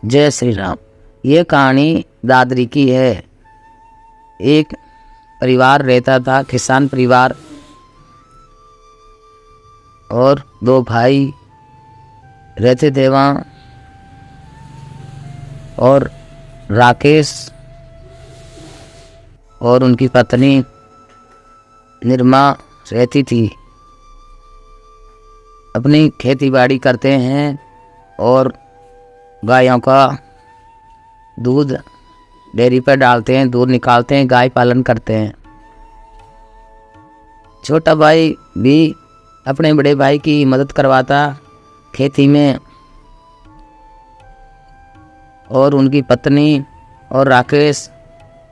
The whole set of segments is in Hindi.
जय श्री राम। ये कहानी दादरी की है। एक परिवार रहता था, किसान परिवार, और दो भाई रहते थे वहाँ। और राकेश और उनकी पत्नी निर्मा रहती थी। अपनी खेती बाड़ी करते हैं और गायों का दूध डेयरी पर डालते हैं, दूध निकालते हैं, गाय पालन करते हैं। छोटा भाई भी अपने बड़े भाई की मदद करवाता खेती में, और उनकी पत्नी और राकेश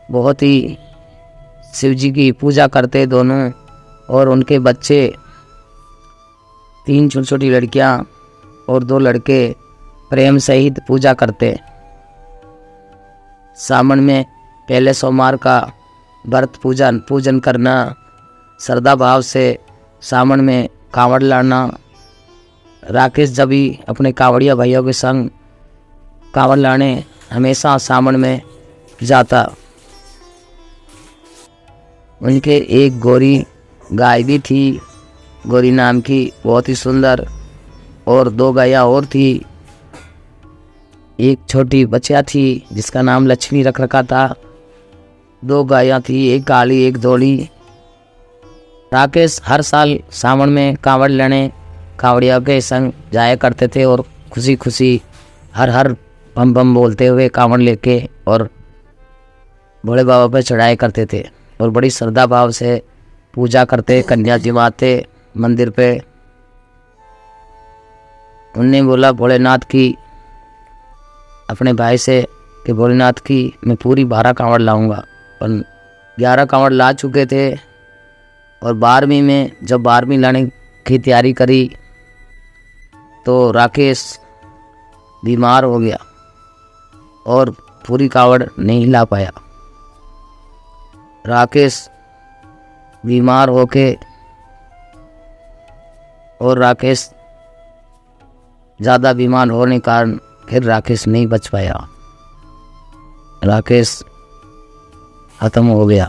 बहुत ही शिव जी की पूजा करते दोनों। और उनके बच्चे, 3 छोटी छोटी लड़कियां और 2 लड़के प्रेम सहित पूजा करते। सावन में पहले सोमवार का व्रत पूजन करना, श्रद्धा भाव से सावन में कांवड़ लाना। राकेश जब भी अपने कांवड़िया भाइयों के संग कांवड़ लाने हमेशा सावन में जाता। उनके एक गोरी गाय भी थी, गोरी नाम की, बहुत ही सुंदर, और 2 गायें और थी। एक छोटी बच्चा थी जिसका नाम लक्ष्मी रख रखा था। 2 गायें थी, एक काली एक धोली। राकेश हर साल सावन में कांवड़ लेने कांवड़िया के संग जाया करते थे, और खुशी खुशी हर हर बम बम बोलते हुए कांवड़ लेके और भोले बाबा पे चढ़ाया करते थे। और बड़ी श्रद्धा भाव से पूजा करते, कन्या जिमाते मंदिर पे। उनने बोला भोलेनाथ की, अपने भाई से, कि भोलेनाथ की मैं पूरी 12 कांवड़ लाऊंगा। पर 11 कांवड़ ला चुके थे। और 12वीं में जब 12वीं लाने की तैयारी करी तो राकेश बीमार हो गया और पूरी कांवड़ नहीं ला पाया। राकेश बीमार होके, और राकेश ज़्यादा बीमार होने के कारण फिर राकेश नहीं बच पाया। राकेश ख़त्म हो गया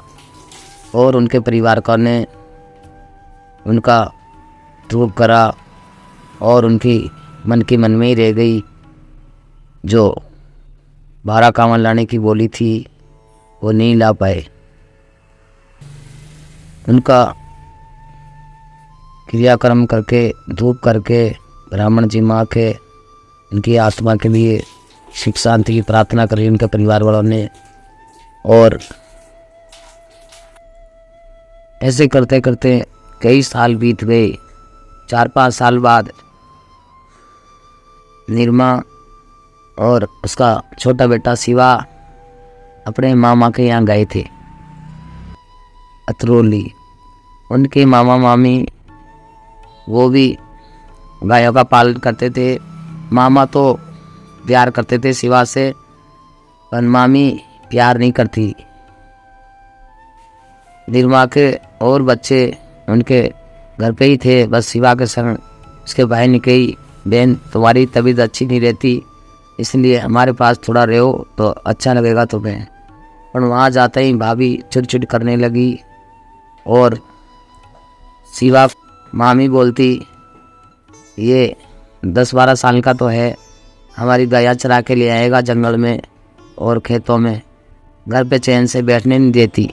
और उनके परिवार का ने उनका धूप करा, और उनकी मन की मन में ही रह गई। जो 12 कांवड़ लाने की बोली थी वो नहीं ला पाए। उनका क्रियाक्रम करके, धूप करके, ब्राह्मण जी माँ के, उनकी आत्मा के लिए सुख शांति की प्रार्थना करी उनके परिवार वालों ने। और ऐसे करते करते कई साल बीत गए। 4-5 साल बाद निर्मा और उसका छोटा बेटा शिवा अपने मामा के यहाँ गए थे, अतरौली। उनके मामा मामी वो भी गायों का पालन करते थे। मामा तो प्यार करते थे शिवा से, पर मामी प्यार नहीं करती। निर्मा के और बच्चे उनके घर पे ही थे, बस शिवा के संग। उसके भाई ने कही, बहन तुम्हारी तबीयत अच्छी नहीं रहती, इसलिए हमारे पास थोड़ा रहो तो अच्छा लगेगा तुम्हें। पर वहाँ जाते ही भाभी चिड़चिड़ करने लगी, और शिवा मामी बोलती, ये 10-12 साल का तो है, हमारी गाय चरा के ले आएगा जंगल में और खेतों में, घर पे चैन से बैठने नहीं देती।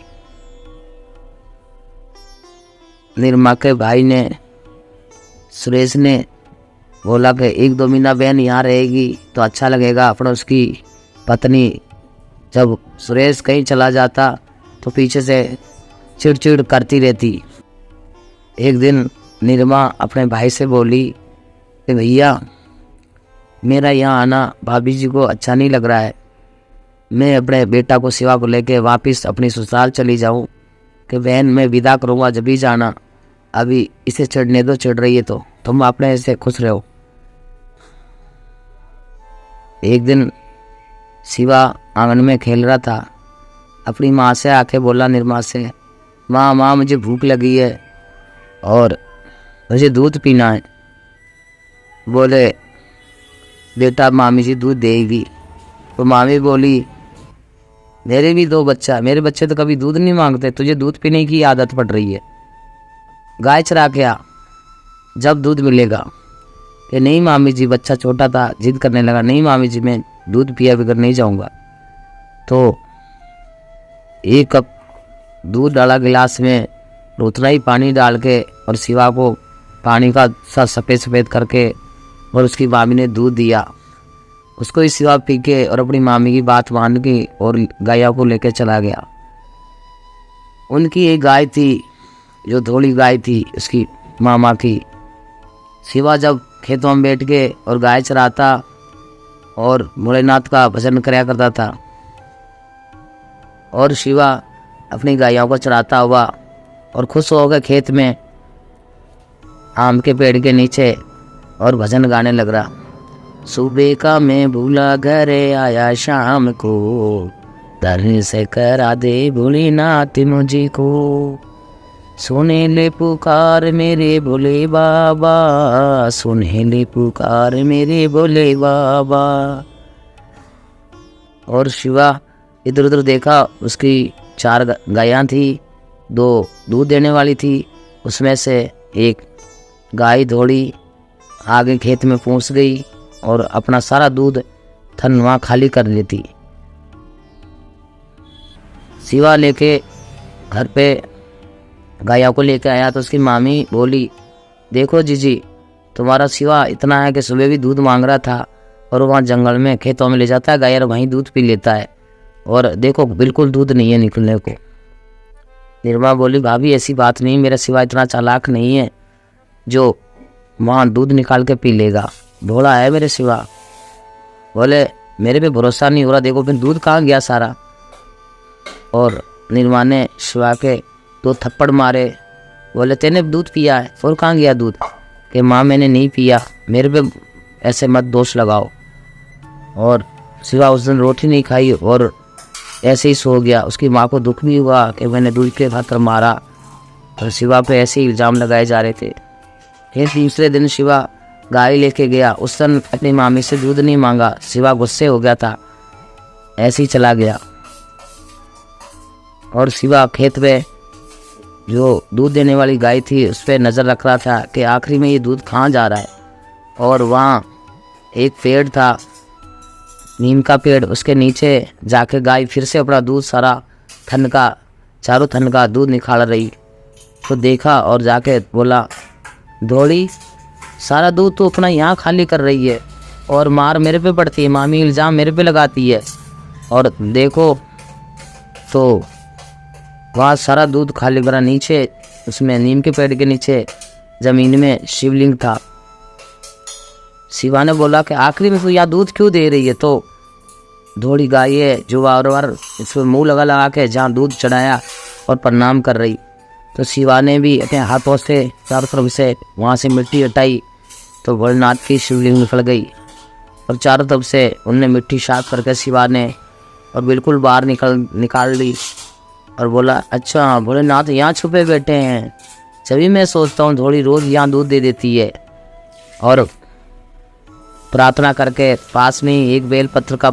निर्मा के भाई ने, सुरेश ने बोला कि 1-2 महीना बहन यहाँ रहेगी तो अच्छा लगेगा। अपना उसकी पत्नी, जब सुरेश कहीं चला जाता तो पीछे से चिड़चिड़ करती रहती। एक दिन निर्मा अपने भाई से बोली कि भैया मेरा यहाँ आना भाभी जी को अच्छा नहीं लग रहा है, मैं अपने बेटा को शिवा को लेके वापस अपनी ससुराल चली जाऊँ, कि बहन मैं विदा करूँगा जब भी जाना, अभी इसे चढ़ने दो, चढ़ रही है तो तुम अपने से खुश रहो। एक दिन शिवा आंगन में खेल रहा था, अपनी माँ से आके बोला निर्मा से, माँ मुझे भूख लगी है और मुझे दूध पीना है। बोले बेटा मामी जी दूध देगी। तो मामी बोली, मेरे भी 2 बच्चा, मेरे बच्चे तो कभी दूध नहीं मांगते, तुझे दूध पीने की आदत पड़ रही है, गाय चरा के आ, जब दूध मिलेगा। कि नहीं मामी जी, बच्चा छोटा था, जिद करने लगा, नहीं मामी जी मैं दूध पिया बगैर नहीं जाऊंगा। तो 1 कप दूध डाला गिलास में, उतना ही पानी डाल के और शिवा को पानी का सा सफ़ेद सफ़ेद करके और उसकी मामी ने दूध दिया। उसको ही शिवा पी के और अपनी मामी की बात मान के और गायों को लेके चला गया। उनकी एक गाय थी जो धोली गाय थी उसकी मामा की। शिवा जब खेतों में बैठ के और गाय चराता और भोलेनाथ का भजन कराया करता था, और शिवा अपनी गायों को चराता हुआ और खुश हो गए खेत में आम के पेड़ के नीचे और भजन गाने लग रहा। सुबह का मैं भूला घरे आया शाम को, दर्शन से करा दे भोलेनाथ मुझे को, सुने ले पुकार मेरे भोले बाबा, सुने ले पुकार मेरे भोले बाबा। और शिवा इधर उधर देखा, उसकी 4 गायां थी, 2 दूध देने वाली थी, उसमें से एक गाय दौड़ी आगे खेत में पहुंच गई और अपना सारा दूध थन वहाँ खाली कर लेती। शिवा लेके घर पे गायों को लेके आया तो उसकी मामी बोली, देखो जीजी, तुम्हारा शिवा इतना है कि सुबह भी दूध मांग रहा था और वहाँ जंगल में खेतों में ले जाता है गाय और वहीं दूध पी लेता है, और देखो बिल्कुल दूध नहीं है निकलने को। निर्मा बोली, भाभी ऐसी बात नहीं, मेरा शिवा इतना चालाक नहीं है जो वहाँ दूध निकाल के पी लेगा, भोला है मेरे शिवा। बोले, मेरे पे भरोसा नहीं हो रहा, देखो फिर दूध कहाँ गया सारा। और निर्मा ने शिवा के 2 थप्पड़ मारे। बोले, तेने दूध पिया है और कहाँ गया दूध? कि माँ मैंने नहीं पिया, मेरे पे ऐसे मत दोष लगाओ। और शिवा उस दिन रोटी नहीं खाई और ऐसे ही सो गया। उसकी माँ को दुख भी हुआ कि मैंने दूध के खातर मारा, और शिवा पे ऐसे ही इल्ज़ाम लगाए जा रहे थे। फिर दूसरे दिन शिवा गाय लेके गया। उस दिन अपनी मामी से दूध नहीं मांगा, शिवा गुस्से हो गया था, ऐसे ही चला गया। और शिवा खेत में जो दूध देने वाली गाय थी उस पर नज़र रख रहा था कि आखिरी में ये दूध कहाँ जा रहा है। और वहाँ एक पेड़ था, नीम का पेड़, उसके नीचे जाके गाय फिर से अपना दूध सारा थन का, चारों थन का दूध निकाल रही। तो देखा और जाके बोला, धोड़ी सारा दूध तो अपना यहाँ खाली कर रही है और मार मेरे पे पड़ती है, मामी इल्ज़ाम मेरे पे लगाती है। और देखो तो वहाँ सारा दूध खाली करा। नीचे उसमें नीम के पेड़ के नीचे ज़मीन में शिवलिंग था। शिवा ने बोला कि आखिरी में तो यह दूध क्यों दे रही है? तो धोड़ी गाय है जो बार बार इसमें मुँह लगा के जहाँ दूध चढ़ाया और प्रणाम कर रही। तो शिवा ने भी अपने हाथों से चारों तरफ से वहाँ से मिट्टी हटाई तो भोलेनाथ की शिवलिंग निकल गई, और चारों तरफ से उनने मिट्टी साफ करके शिवा ने और बिल्कुल बाहर निकाल ली। और बोला, अच्छा भोलेनाथ यहाँ छुपे बैठे हैं, जब मैं सोचता हूँ थोड़ी रोज़ यहाँ दूध दे देती है। और प्रार्थना करके पास में ही एक बेलपत्र का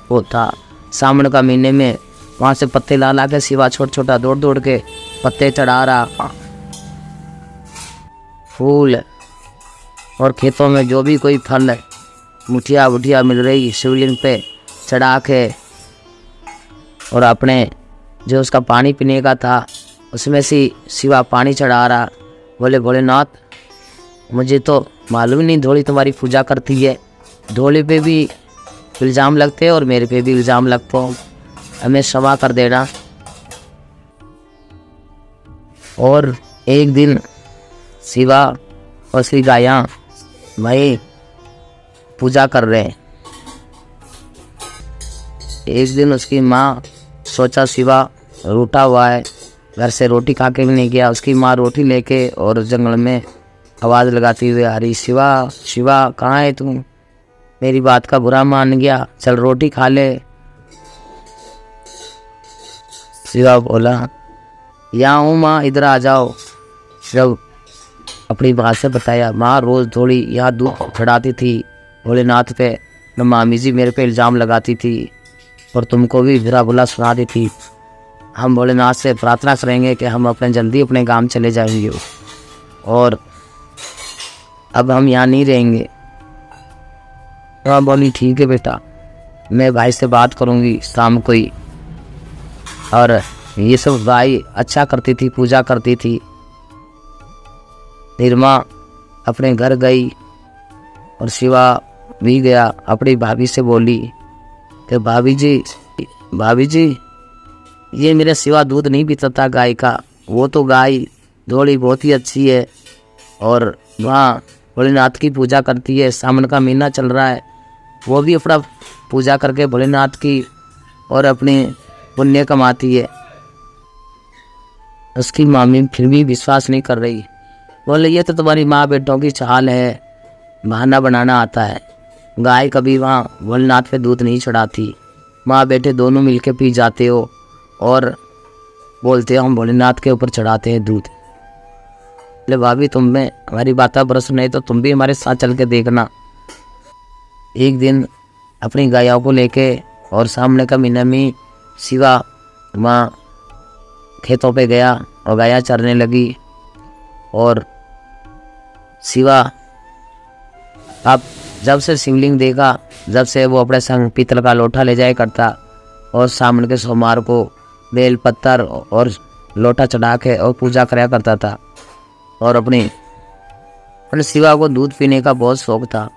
वो था, सावन का महीने में वहाँ से पत्ते ला के शिवा छोटा छोटा दौड़ के पत्ते चढ़ा रहा, फूल और खेतों में जो भी कोई फल मुठिया मिल रही शिवलिंग पे चढ़ा के, और अपने जो उसका पानी पीने का था उसमें से शिवा पानी चढ़ा रहा। बोले, भोलेनाथ मुझे तो मालूम ही नहीं धोली तुम्हारी पूजा करती है, धोली पे भी इल्ज़ाम लगते और मेरे पे भी इल्ज़ाम लगते हो, हमें क्षमा कर देना। और एक दिन शिवा और उसकी गायां वही पूजा कर रहे हैं। एक दिन उसकी माँ सोचा शिवा रूठा हुआ है, घर से रोटी खा के भी नहीं गया। उसकी माँ रोटी लेके और जंगल में आवाज़ लगाती हुए आ रही, शिवा शिवा कहाँ है तू? मेरी बात का बुरा मान गया, चल रोटी खा ले। शिवा बोला, यहाँ हूँ माँ, इधर आ जाओ। जब अपनी बात से बताया, माँ रोज़ थोड़ी यहाँ दूध चढ़ाती थी भोलेनाथ पे न मामी जी मेरे पे इल्ज़ाम लगाती थी और तुमको भी बुरा भला सुनाती थी। हम भोलेनाथ से प्रार्थना करेंगे कि हम जल्दी अपने गांव चले जाएंगे और अब हम यहाँ नहीं रहेंगे। तो बोली ठीक है बेटा, मैं भाई से बात करूँगी शाम को ही। और ये सब गाय अच्छा करती थी, पूजा करती थी। निर्मा अपने घर गई और शिवा भी गया। अपनी भाभी से बोली कि भाभी जी ये मेरा शिवा दूध नहीं पीता था गाय का, वो तो गाय थोड़ी बहुत ही अच्छी है और वहाँ भोलेनाथ की पूजा करती है। सावन का महीना चल रहा है, वो भी अपना पूजा करके भोलेनाथ की और अपने पुण्य कमाती है। उसकी मामी फिर भी विश्वास नहीं कर रही। बोले ये तो तुम्हारी माँ बेटों की चाल है, बहाना बनाना आता है। गाय कभी वहाँ भोलेनाथ पे दूध नहीं चढ़ाती, माँ बेटे दोनों मिलके पी जाते हो और बोलते हो हम भोलेनाथ के ऊपर चढ़ाते हैं दूध। बोले भाभी तुम में हमारी बातें भरोसा नहीं तो तुम भी हमारे साथ चल के देखना। एक दिन अपनी गायों को लेके और सामने का महीना में शिवा वहाँ खेतों पे गया और गाया चरने लगी। और शिवा अब जब से शिवलिंग देखा, जब से वो अपने संग पीतल का लोटा ले जाया करता और सावन के सोमवार को बेल पत्थर और लोटा चढ़ा के और पूजा कराया करता था। और अपने शिवा को दूध पीने का बहुत शौक था,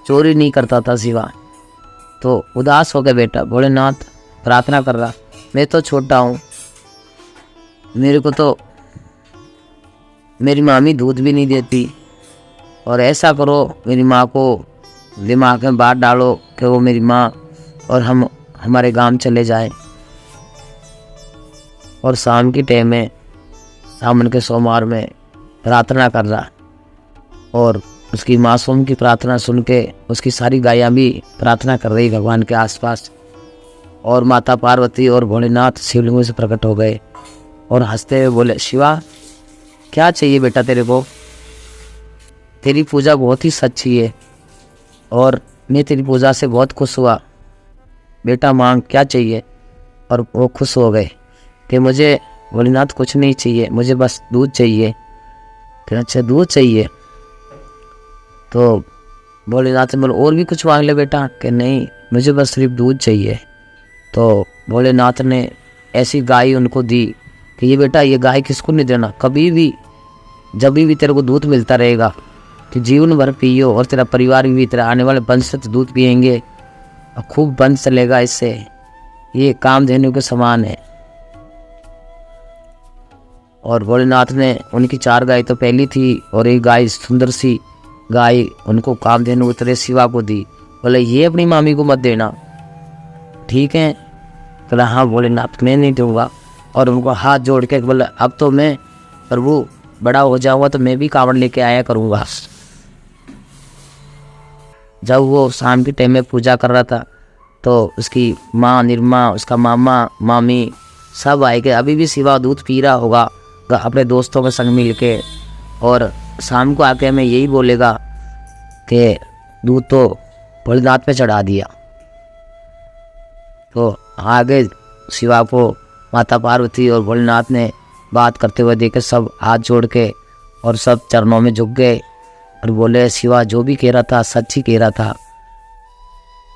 चोरी नहीं करता था शिवा। तो उदास हो गया बेटा, भोलेनाथ प्रार्थना कर रहा, मैं तो छोटा हूँ, मेरे को तो मेरी मामी दूध भी नहीं देती, और ऐसा करो मेरी माँ को दिमाग में बात डालो कि वो मेरी माँ और हम हमारे गांव चले जाए। और शाम की टाइम में सावन के सोमवार में प्रार्थना कर रहा और उसकी मासूम की प्रार्थना सुन के उसकी सारी गायां भी प्रार्थना कर रही भगवान के आसपास। और माता पार्वती और भोलेनाथ शिवलिंग से प्रकट हो गए और हंसते हुए बोले शिवा क्या चाहिए बेटा तेरे को, तेरी पूजा बहुत ही सच्ची है और मैं तेरी पूजा से बहुत खुश हुआ, बेटा मांग क्या चाहिए। और वो खुश हो गए कि मुझे भोलेनाथ कुछ नहीं चाहिए, मुझे बस दूध चाहिए। कि अच्छा दूध चाहिए, तो भोलेनाथ से बोले और भी कुछ मांग ले बेटा। कि नहीं मुझे बस सिर्फ दूध चाहिए। तो भोलेनाथ ने ऐसी गाय उनको दी कि ये बेटा ये गाय किसको नहीं देना, कभी भी जब भी तेरे को दूध मिलता रहेगा कि जीवन भर पियो और तेरा परिवार भी तेरा आने वाले वंश से दूध पियेंगे और खूब वंश चलेगा इससे, ये कामधेनु के समान है। और भोलेनाथ ने उनकी 4 गाय तो पहली थी और एक गाय सुंदर सी गाय उनको कामधेनु की तरह शिवा को दी। बोले ये अपनी मामी को मत देना, ठीक है। बोला हाँ भोलेनाथ मैं नहीं दूंगा। और उनको हाथ जोड़ के बोला अब तो मैं प्रभु बड़ा हो जाऊंगा तो मैं भी कांवड़ लेके आया करूंगा। जब वो शाम के टाइम में पूजा कर रहा था तो उसकी माँ निर्मा, उसका मामा मामी सब आए गए। अभी भी शिवा दूध पी रहा होगा अपने दोस्तों के संग मिल के, और शाम को आके हमें यही बोलेगा कि दूध तो भोलेनाथ पे चढ़ा दिया। तो आगे शिवा को माता पार्वती और भोलेनाथ ने बात करते हुए देखे, सब हाथ जोड़ के और सब चरणों में झुक गए और बोले शिवा जो भी कह रहा था सच ही कह रहा था,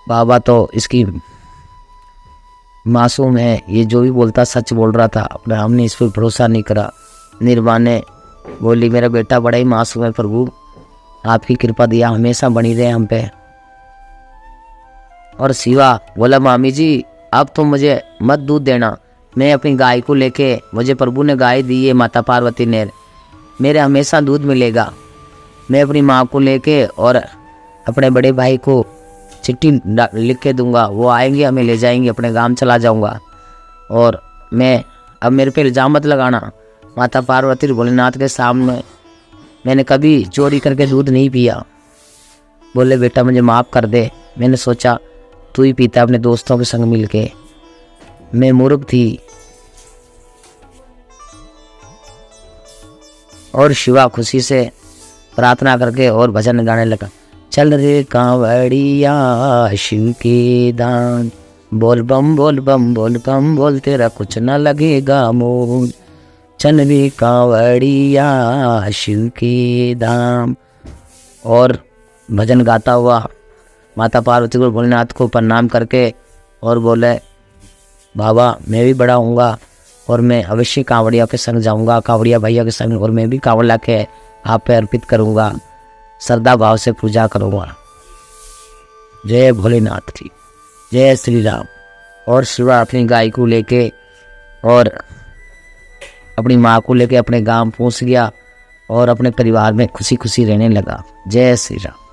बाबा तो इसकी मासूम है, ये जो भी बोलता सच बोल रहा था, हमने इस पर भरोसा नहीं करा। निर्मा ने बोली मेरा बेटा बड़ा ही मासूम है प्रभु, आपकी कृपा दिया हमेशा बनी रहे हम पे। और शिवा बोला मामी जी अब तो मुझे मत दूध देना, मैं अपनी गाय को लेके, मुझे प्रभु ने गाय दी है माता पार्वती ने, मेरे हमेशा दूध मिलेगा। मैं अपनी माँ को लेके और अपने बड़े भाई को चिट्ठी लिख के दूंगा, वो आएंगे हमें ले जाएंगे, अपने गांव चला जाऊंगा। और मैं अब मेरे पे इल्ज़ाम मत लगाना, माता पार्वती भोलेनाथ के सामने मैंने कभी चोरी करके दूध नहीं पिया। बोले बेटा मुझे माफ़ कर दे, मैंने सोचा तू ही पीता अपने दोस्तों के संग मिल के, मैं मूर्ख थी। और शिवा खुशी से प्रार्थना करके और भजन गाने लगा। चल रे कांवड़िया शिव के दान, बोल बम बोल बम बोल बम बोल, तेरा कुछ न लगेगा मोल। चल रे कांवड़िया शिव के धाम। और भजन गाता हुआ माता पार्वती को भोलेनाथ को प्रणाम करके और बोले, बाबा मैं भी बड़ा हूँगा और मैं अवश्य कांवड़िया के संग जाऊँगा, कांवड़िया भैया के संग, और मैं भी कांवड़ ला के आप पे अर्पित करूँगा, श्रद्धा भाव से पूजा करूँगा। जय भोलेनाथ की, जय श्री राम। और शिवा अपनी गाय को लेके और अपनी माँ को लेके अपने गांव पहुँच गया और अपने परिवार में खुशी खुशी रहने लगा। जय श्री राम।